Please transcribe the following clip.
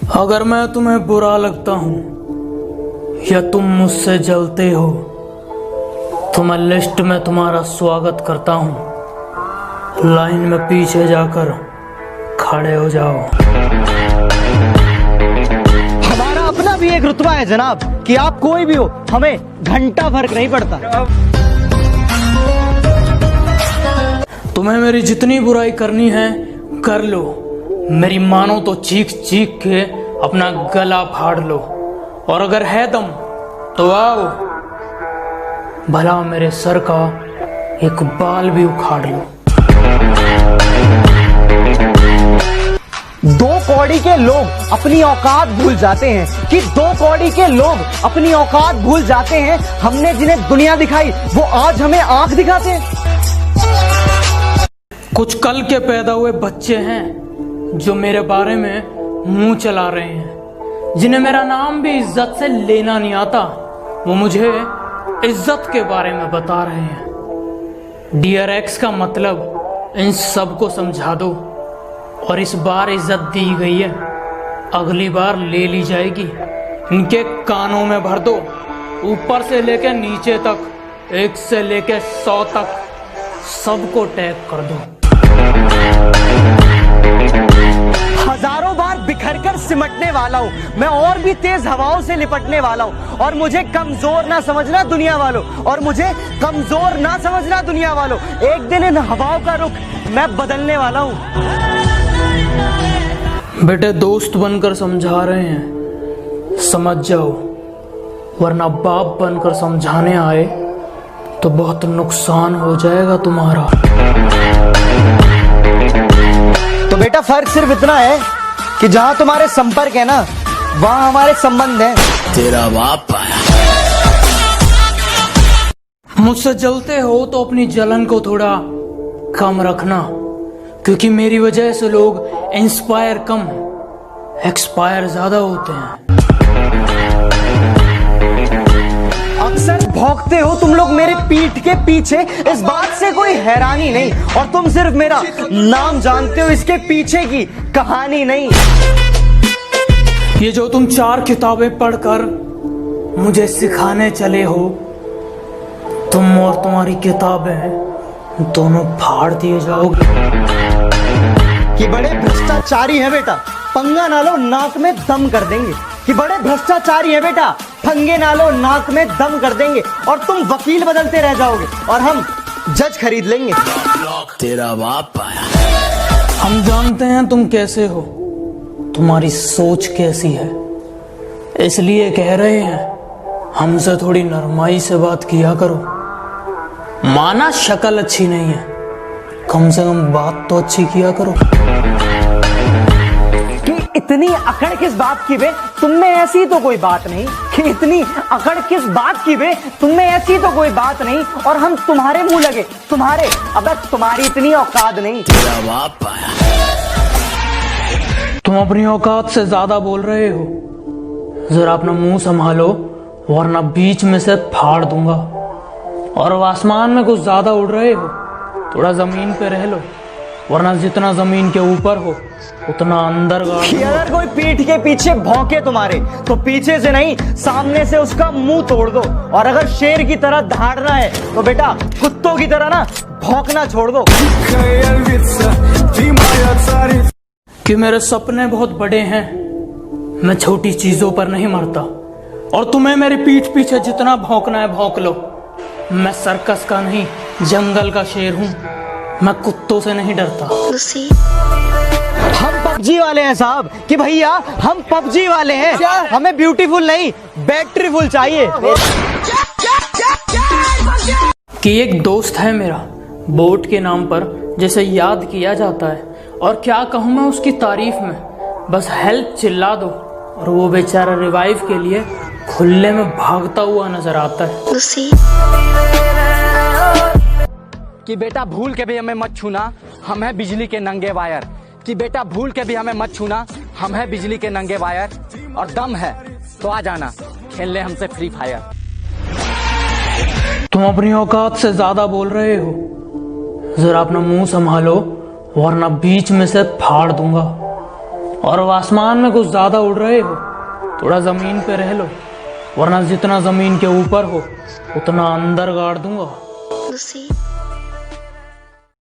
अगर मैं तुम्हें बुरा लगता हूं या तुम मुझसे जलते हो तो मैं लिस्ट में तुम्हारा स्वागत करता हूं। लाइन में पीछे जाकर खड़े हो जाओ। हमारा अपना भी एक रुतबा है जनाब कि आप कोई भी हो, हमें घंटा फर्क नहीं पड़ता। तुम्हें मेरी जितनी बुराई करनी है कर लो, मेरी मानो तो चीख चीख के अपना गला फाड़ लो, और अगर है दम तो आओ, भला मेरे सर का एक बाल भी उखाड़ लो। दो कौड़ी के लोग अपनी औकात भूल जाते हैं कि दो कौड़ी के लोग अपनी औकात भूल जाते हैं। हमने जिन्हें दुनिया दिखाई वो आज हमें आंख दिखाते हैं। कुछ कल के पैदा हुए बच्चे हैं जो मेरे बारे में मुंह चला रहे हैं, जिन्हें मेरा नाम भी इज्जत से लेना नहीं आता। वो मुझे इज्जत के बारे में बता रहे हैं। डियर एक्स का मतलब इन सबको समझा दो, और इस बार इज्जत दी गई है, अगली बार ले ली जाएगी। इनके कानों में भर दो, ऊपर से लेकर नीचे तक, 1 से लेकर 100 तक सबको टैग कर दो। हजारों बार बिखर कर सिमटने वाला हूँ मैं, और भी तेज हवाओं से लिपटने वाला हूँ। और मुझे कमजोर ना समझना दुनिया वालों, और मुझे कमजोर ना समझना दुनिया वालों। एक दिन इन हवाओं का रुख मैं बदलने वाला हूँ। बेटे दोस्त बनकर समझा रहे हैं, समझ जाओ, वरना बाप बनकर समझाने आए तो बहुत नुकसान हो जाएगा तुम्हारा। तो बेटा फर्क सिर्फ इतना है कि जहां तुम्हारे संपर्क है ना, वहां हमारे संबंध हैं। तेरा बाप आया। मुझसे जलते हो तो अपनी जलन को थोड़ा कम रखना, क्योंकि मेरी वजह से लोग इंस्पायर कम एक्सपायर ज्यादा होते हैं। अक्सर भौंकते हो तुम लोग मेरे पीठ के पीछे, इस बात से कोई हैरानी नहीं, और तुम सिर्फ मेरा नाम जानते हो, इसके पीछे की कहानी नहीं। ये जो तुम 4 किताबें पढ़कर मुझे सिखाने चले हो, तुम और तुम्हारी किताबें दोनों फाड़ दिए जाओगे। कि बड़े भ्रष्टाचारी है बेटा, पंगा ना लो नाक में दम कर देंगे। कि बड़े भ्रष्टाचारी है बेटा, पंगे ना लो नाक में दम कर देंगे। और तुम वकील बदलते रह जाओगे और हम जज खरीद लेंगे। तेरा बाप आया। हम जानते हैं तुम कैसे हो, तुम्हारी सोच कैसी है, इसलिए कह रहे हैं हमसे थोड़ी नरमाई से बात किया करो। माना शक्ल अच्छी नहीं है, कम से कम बात तो अच्छी किया करो। कि इतनी अकड़ किस बात की बे, तुम में ऐसी तो कोई बात नहीं। कि इतनी अकड़ किस बात की बे, तुम में ऐसी तो कोई बात नहीं, और हम तुम्हारे मुंह लगे। तुम्हारे, अबे तुम्हारी इतनी औकात नहीं। तेरा बाप आया। तुम अपनी औकात से ज्यादा बोल रहे हो, जरा अपना मुंह संभालो, वरना बीच में से फाड़ दूंगा। और आसमान में कुछ ज्यादा उड़ रहे हो, थोड़ा जमीन पे रह लो, वरना जितना जमीन के ऊपर हो उतना अंदर गाड़। अगर कोई पीठ के पीछे भौंके तुम्हारे, तो पीछे से नहीं सामने से उसका मुंह तोड़ दो। और अगर शेर की तरह दहाड़ना है तो बेटा कुत्तों की तरह ना भौंकना छोड़ दो। कि मेरे सपने बहुत बड़े हैं, मैं छोटी चीजों पर नहीं मरता। और तुम्हें मेरी पीठ पीछे जितना भौंकना है भौंक लो। मैं सर्कस का नहीं, जंगल का शेर हूँ, मैं कुत्तों से नहीं डरता। हम पबजी वाले हैं साहब, कि भैया हम पबजी वाले हैं। हमें ब्यूटीफुल नहीं, बैटरीफुल चाहिए। कि एक दोस्त है मेरा, बोट के नाम पर जैसे याद किया जाता है, और क्या कहूँ मैं उसकी तारीफ में, बस हेल्प चिल्ला दो और वो बेचारा रिवाइव के लिए खुले में भागता हुआ नजर आता है। कि बेटा भूल के भी हमें मत छूना, हम है बिजली के नंगे वायर। कि बेटा भूल के भी हमें मत छूना, हम है बिजली के नंगे वायर। और दम है तो आ जाना, खेल ले हमसे फ्री फायर। तुम अपनी औकात से ज्यादा बोल रहे हो, जरा अपना मुंह संभालो, वरना बीच में से फाड़ दूंगा। और अब आसमान में कुछ ज्यादा उड़ रहे हो, थोड़ा जमीन पे रह लो, वरना जितना जमीन के ऊपर हो उतना अंदर गाड़ दूंगा। Lucy.